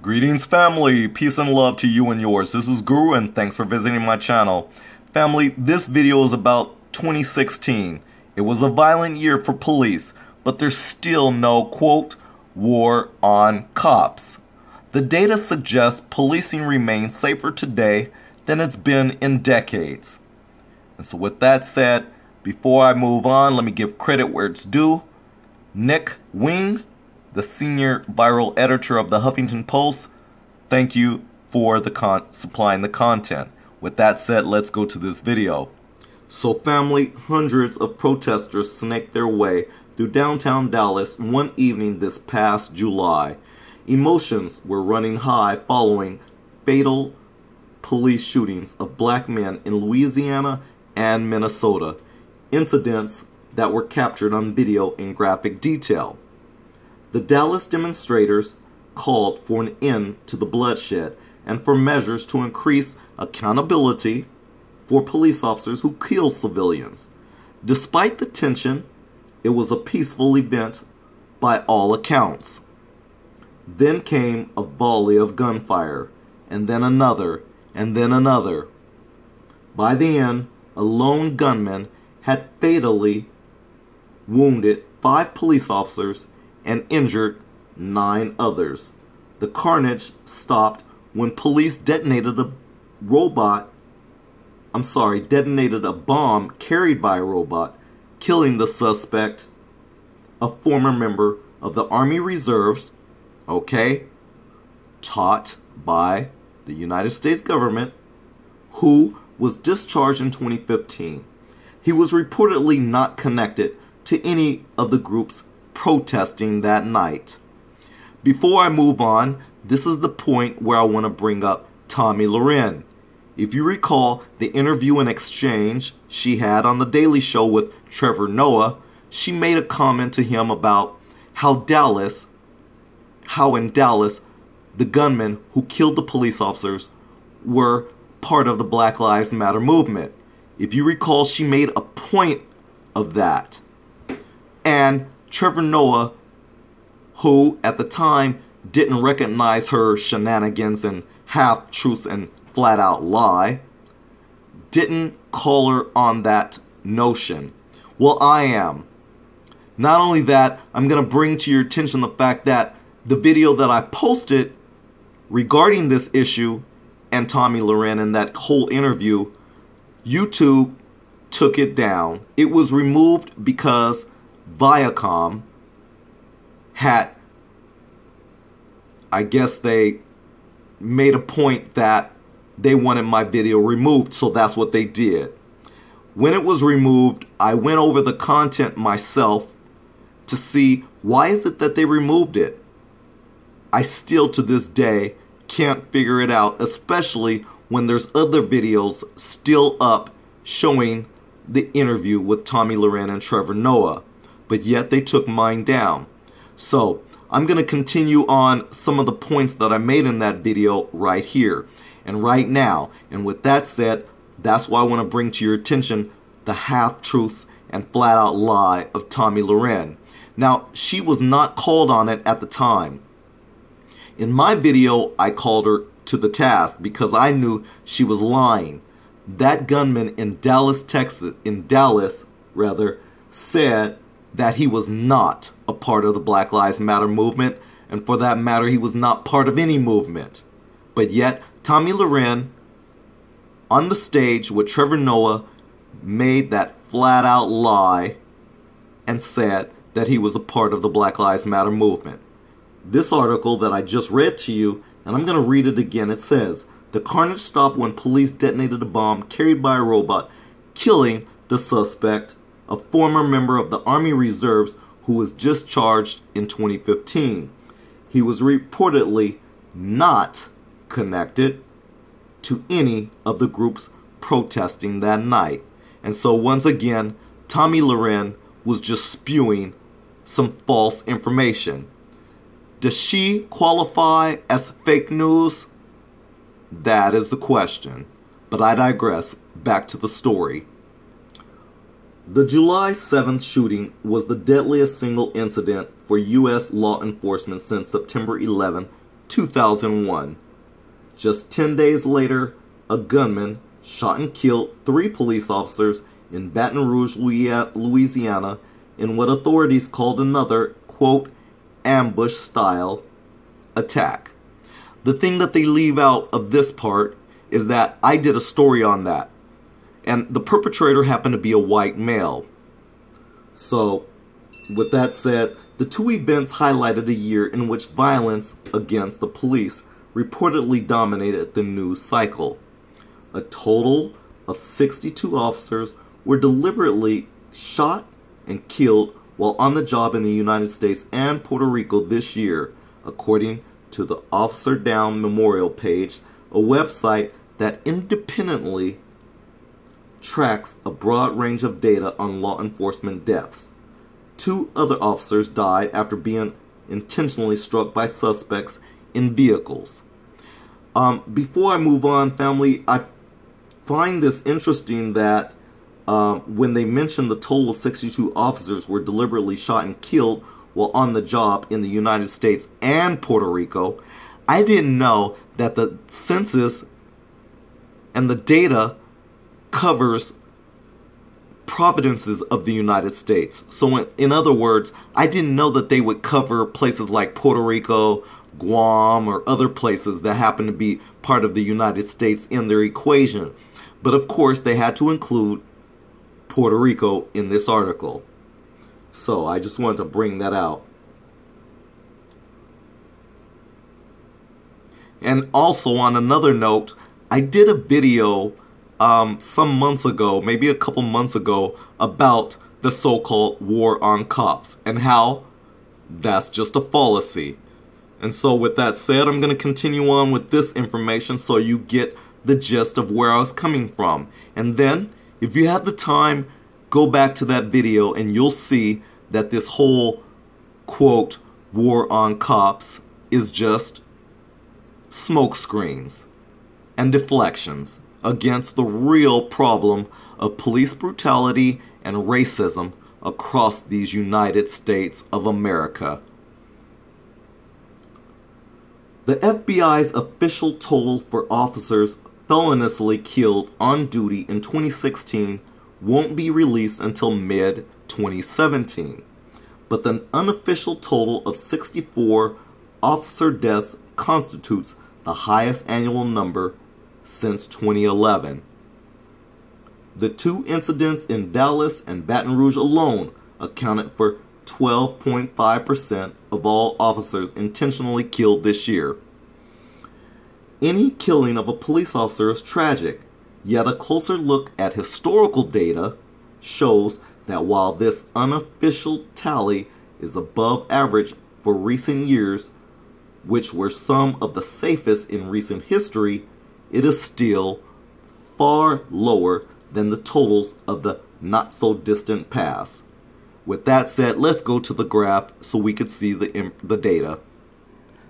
Greetings family, peace and love to you and yours. This is Guru and thanks for visiting my channel. Family, this video is about 2016. It was a violent year for police, but there's still no, quote, war on cops. The data suggests policing remains safer today than it's been in decades. And so with that said, before I move on, let me give credit where it's due. Nick Wing, the senior viral editor of the Huffington Post, thank you for supplying the content. With that said, let's go to this video. So family, hundreds of protesters snaked their way through downtown Dallas one evening this past July. Emotions were running high following fatal police shootings of black men in Louisiana and Minnesota, incidents that were captured on video in graphic detail. The Dallas demonstrators called for an end to the bloodshed and for measures to increase accountability for police officers who kill civilians. Despite the tension, it was a peaceful event by all accounts. Then came a volley of gunfire, and then another, and then another. By the end, a lone gunman had fatally wounded 5 police officers and injured 9 others. The carnage stopped when police detonated a bomb carried by a robot, killing the suspect, a former member of the Army Reserves, taught by the United States government, who was discharged in 2015. He was reportedly not connected to any of the groups protesting that night. Before I move on, this is the point where I want to bring up Tomi Lahren. If you recall the interview and exchange she had on The Daily Show with Trevor Noah, she made a comment to him about how in Dallas, the gunmen who killed the police officers were part of the Black Lives Matter movement. If you recall, she made a point of that. And Trevor Noah, who at the time didn't recognize her shenanigans and half-truths and flat-out lie, didn't call her on that notion. Well, I am. Not only that, I'm going to bring to your attention the fact that the video that I posted regarding this issue and Tomi Lahren and that whole interview, YouTube took it down. It was removed because Viacom had, I guess they made a point that they wanted my video removed, so that's what they did. When it was removed, I went over the content myself to see why is it that they removed it. I still to this day can't figure it out, especially when there's other videos still up showing the interview with Tomi Lahren and Trevor Noah, but yet they took mine down. So I'm going to continue on some of the points that I made in that video right here and right now. And with that said, that's why I want to bring to your attention the half-truths and flat-out lie of Tomi Lahren. Now, she was not called on it at the time. In my video, I called her to the task because I knew she was lying. That gunman in Dallas, said that he was not a part of the Black Lives Matter movement, and for that matter, he was not part of any movement. But yet, Tomi Lahren, on the stage with Trevor Noah, made that flat-out lie and said that he was a part of the Black Lives Matter movement. This article that I just read to you, and I'm going to read it again, it says, "The carnage stopped when police detonated a bomb carried by a robot, killing the suspect, a former member of the Army Reserves who was discharged in 2015. He was reportedly not connected to any of the groups protesting that night." And so once again, Tomi Lahren was just spewing some false information. Does she qualify as fake news? That is the question. But I digress. Back to the story. The July 7th shooting was the deadliest single incident for U.S. law enforcement since September 11, 2001. Just 10 days later, a gunman shot and killed 3 police officers in Baton Rouge, Louisiana, in what authorities called another, quote, ambush-style attack. The thing that they leave out of this part is that I did a story on that, and the perpetrator happened to be a white male. So, with that said, the 2 events highlighted a year in which violence against the police reportedly dominated the news cycle. A total of 62 officers were deliberately shot and killed while on the job in the United States and Puerto Rico this year, according to the Officer Down Memorial page, a website that independently tracks a broad range of data on law enforcement deaths. 2 other officers died after being intentionally struck by suspects in vehicles. Before I move on, family, I find this interesting that when they mention the total of 62 officers were deliberately shot and killed while on the job in the United States and Puerto Rico, I didn't know that the census and the data covers provinces of the United States. So in other words, I didn't know that they would cover places like Puerto Rico, Guam, or other places that happen to be part of the United States in their equation. But of course, they had to include Puerto Rico in this article. So I just wanted to bring that out. And also on another note, I did a video some months ago, maybe a couple months ago, about the so-called war on cops and how that's just a fallacy. And so with that said, I'm going to continue on with this information so you get the gist of where I was coming from. And then, if you have the time, go back to that video and you'll see that this whole, quote, war on cops is just smoke screens and deflections against the real problem of police brutality and racism across these United States of America. The FBI's official total for officers feloniously killed on duty in 2016 won't be released until mid-2017. But the unofficial total of 64 officer deaths constitutes the highest annual number since 2011. The 2 incidents in Dallas and Baton Rouge alone accounted for 12.5% of all officers intentionally killed this year. Any killing of a police officer is tragic, yet a closer look at historical data shows that while this unofficial tally is above average for recent years, which were some of the safest in recent history, it is still far lower than the totals of the not-so-distant past. With that said, let's go to the graph so we can see the data.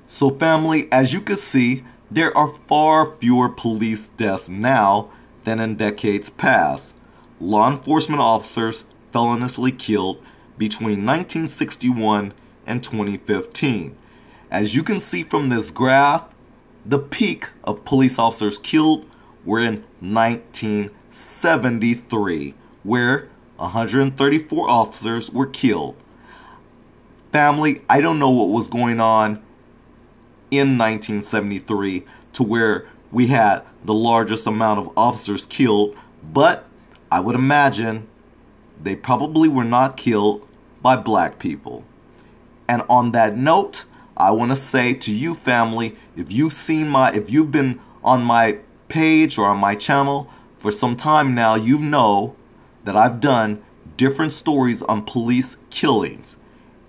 So family, as you can see, there are far fewer police deaths now than in decades past. Law enforcement officers feloniously killed between 1961 and 2015. As you can see from this graph, the peak of police officers killed were in 1973, where 134 officers were killed. Family, I don't know what was going on in 1973 to where we had the largest amount of officers killed, but I would imagine they probably were not killed by black people. And on that note, I want to say to you family, if you've been on my page or on my channel for some time now, you know that I've done different stories on police killings.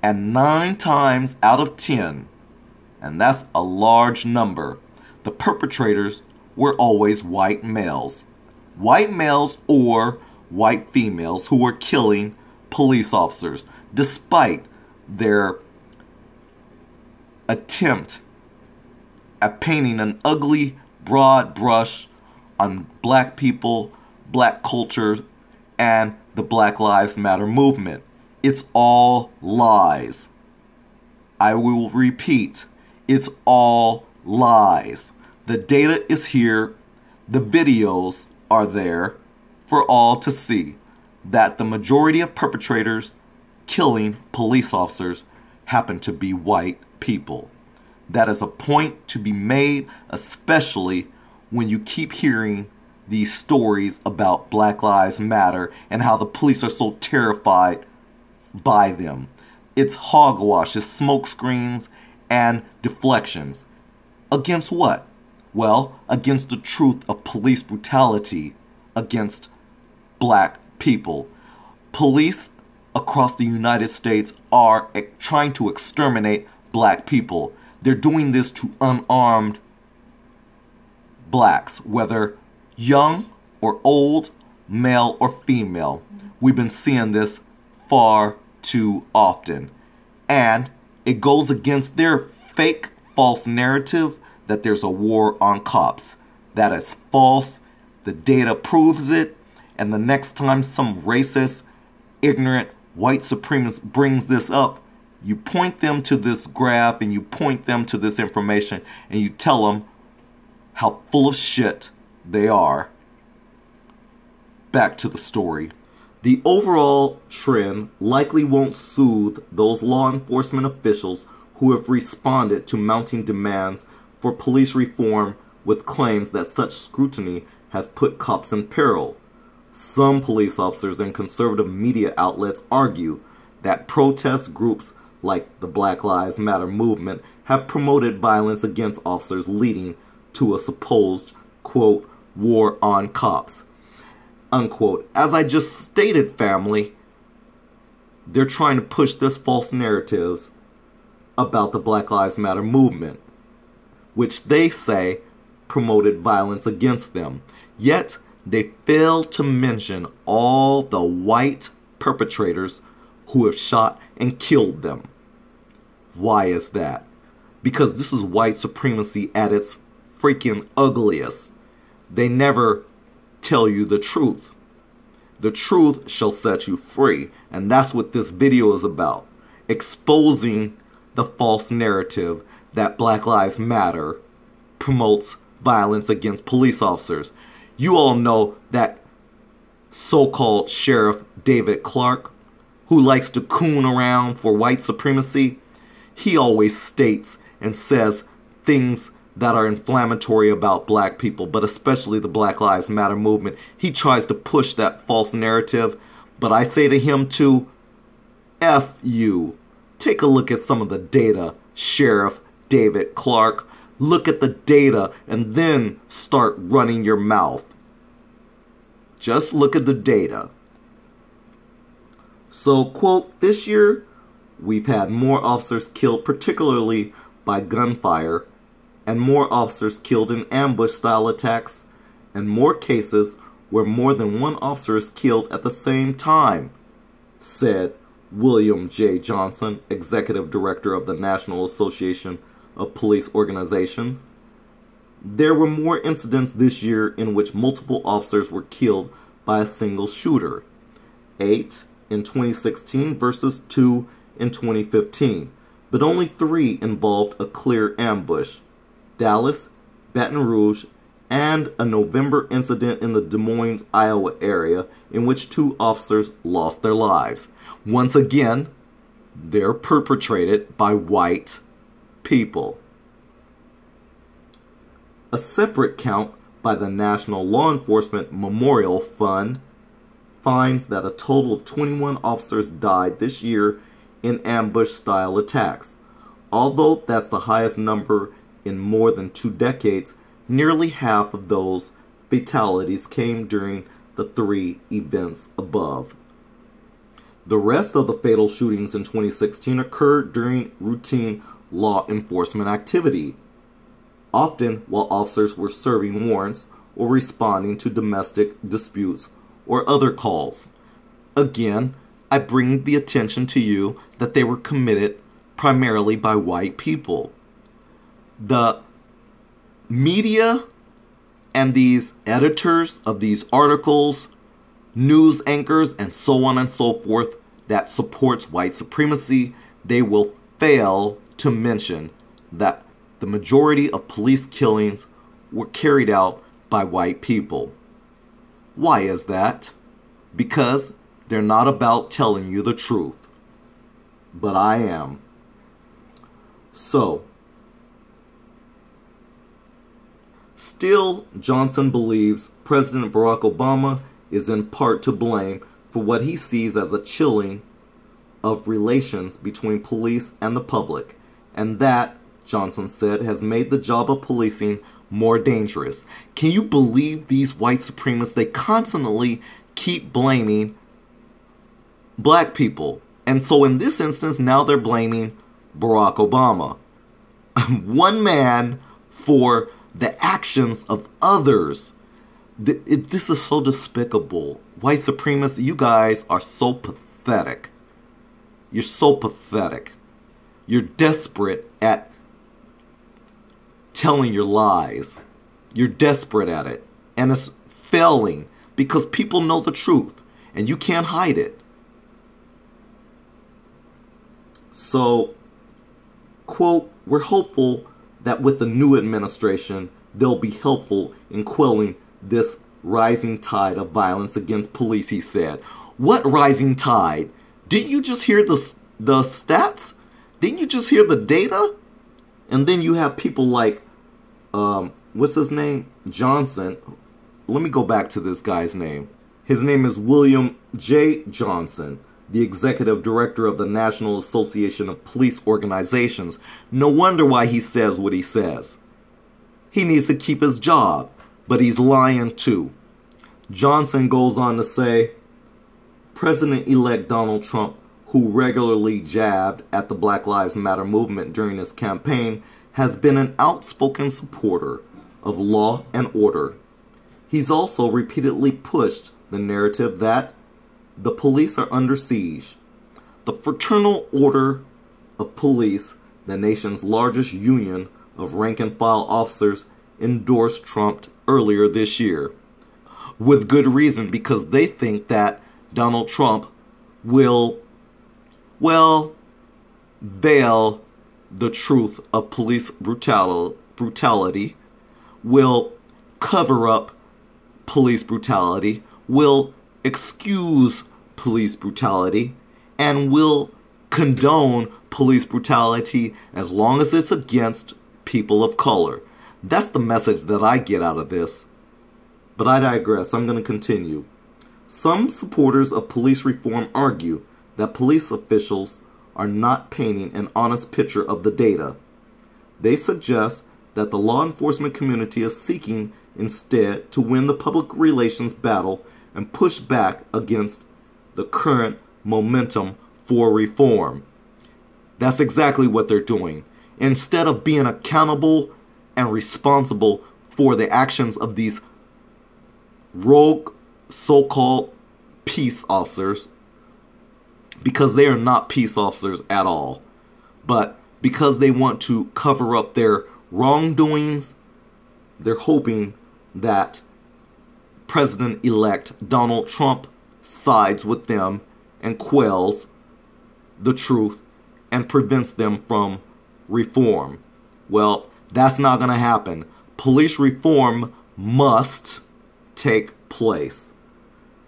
And 9 times out of 10, and that's a large number, the perpetrators were always white males. White males or white females who were killing police officers, despite their attempt at painting an ugly broad brush on black people, black culture, and the Black Lives Matter movement. It's all lies. I will repeat, it's all lies. The data is here. The videos are there for all to see that the majority of perpetrators killing police officers happen to be white people. That is a point to be made, especially when you keep hearing these stories about Black Lives Matter and how the police are so terrified by them. It's hogwash, it's smoke screens and deflections. Against what? Well, against the truth of police brutality against black people. Police across the United States are trying to exterminate black people. They're doing this to unarmed blacks, whether young or old, male or female. We've been seeing this far too often. And it goes against their fake, false narrative that there's a war on cops. That is false. The data proves it. And the next time some racist, ignorant, white supremacist brings this up, you point them to this graph and you point them to this information and you tell them how full of shit they are. Back to the story. The overall trend likely won't soothe those law enforcement officials who have responded to mounting demands for police reform with claims that such scrutiny has put cops in peril. Some police officers and conservative media outlets argue that protest groups like the Black Lives Matter movement have promoted violence against officers, leading to a supposed, quote, war on cops, unquote. As I just stated, family, they're trying to push this false narratives about the Black Lives Matter movement, which they say promoted violence against them. Yet, they fail to mention all the white perpetrators who have shot and killed them. Why is that? Because this is white supremacy at its freaking ugliest. They never tell you the truth. The truth shall set you free. And that's what this video is about. Exposing the false narrative that Black Lives Matter promotes violence against police officers. You all know that so-called Sheriff David Clarke, who likes to coon around for white supremacy. He always states and says things that are inflammatory about black people, but especially the Black Lives Matter movement. He tries to push that false narrative, but I say to him too, F you. Take a look at some of the data, Sheriff David Clarke. Look at the data and then start running your mouth. Just look at the data. So, quote, this year, we've had more officers killed, particularly by gunfire, and more officers killed in ambush-style attacks, and more cases where more than one officer is killed at the same time, said William J. Johnson, Executive Director of the National Association of Police Organizations. There were more incidents this year in which multiple officers were killed by a single shooter. 8 in 2016 versus 2 in 2015. But only 3 involved a clear ambush. Dallas, Baton Rouge, and a November incident in the Des Moines, Iowa area in which 2 officers lost their lives. Once again, they're perpetrated by white people. A separate count by the National Law Enforcement Memorial Fund finds that a total of 21 officers died this year in ambush-style attacks. Although that's the highest number in more than 2 decades, nearly half of those fatalities came during the 3 events above. The rest of the fatal shootings in 2016 occurred during routine law enforcement activity, often while officers were serving warrants or responding to domestic disputes or other calls. Again, I bring the attention to you that they were committed primarily by white people. The media and these editors of these articles, news anchors, and so on and so forth that supports white supremacy, they will fail to mention that the majority of police killings were carried out by white people. Why is that? Because they're not about telling you the truth. But I am. So, still, Johnson believes President Barack Obama is in part to blame for what he sees as a chilling of relations between police and the public, and that, Johnson said, has made the job of policing more dangerous. Can you believe these white supremacists? They constantly keep blaming black people. And so in this instance, now they're blaming Barack Obama. One man for the actions of others. This is so despicable. White supremacists, you guys are so pathetic. You're so pathetic. You're desperate at telling your lies. You're desperate at it. And it's failing because people know the truth and you can't hide it. So, quote, we're hopeful that with the new administration, they'll be helpful in quelling this rising tide of violence against police, he said. What rising tide? Didn't you just hear the stats? Didn't you just hear the data? And then you have people like, what's his name? Johnson. Let me go back to this guy's name. His name is William J. Johnson, the executive director of the National Association of Police Organizations. No wonder why he says what he says. He needs to keep his job, but he's lying too. Johnson goes on to say, President-elect Donald Trump, who regularly jabbed at the Black Lives Matter movement during his campaign, has been an outspoken supporter of law and order. He's also repeatedly pushed the narrative that the police are under siege. The Fraternal Order of Police, the nation's largest union of rank-and-file officers, endorsed Trump earlier this year. With good reason, because they think that Donald Trump will, well, veil the truth of police brutality, will cover up police brutality, will excuse police brutality, and will condone police brutality as long as it's against people of color. That's the message that I get out of this. But I digress. I'm going to continue. Some supporters of police reform argue that police officials are not painting an honest picture of the data. They suggest that the law enforcement community is seeking instead to win the public relations battle and push back against the current momentum for reform. That's exactly what they're doing. Instead of being accountable and responsible for the actions of these rogue so-called peace officers, because they are not peace officers at all, but because they want to cover up their wrongdoings, they're hoping that President-elect Donald Trump sides with them and quells the truth and prevents them from reform. Well, that's not going to happen. Police reform must take place.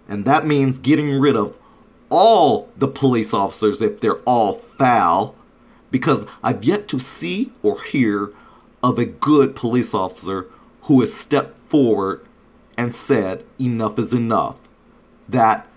And that means getting rid of all the police officers if they're all foul, because I've yet to see or hear of a good police officer who has stepped forward and said enough is enough. That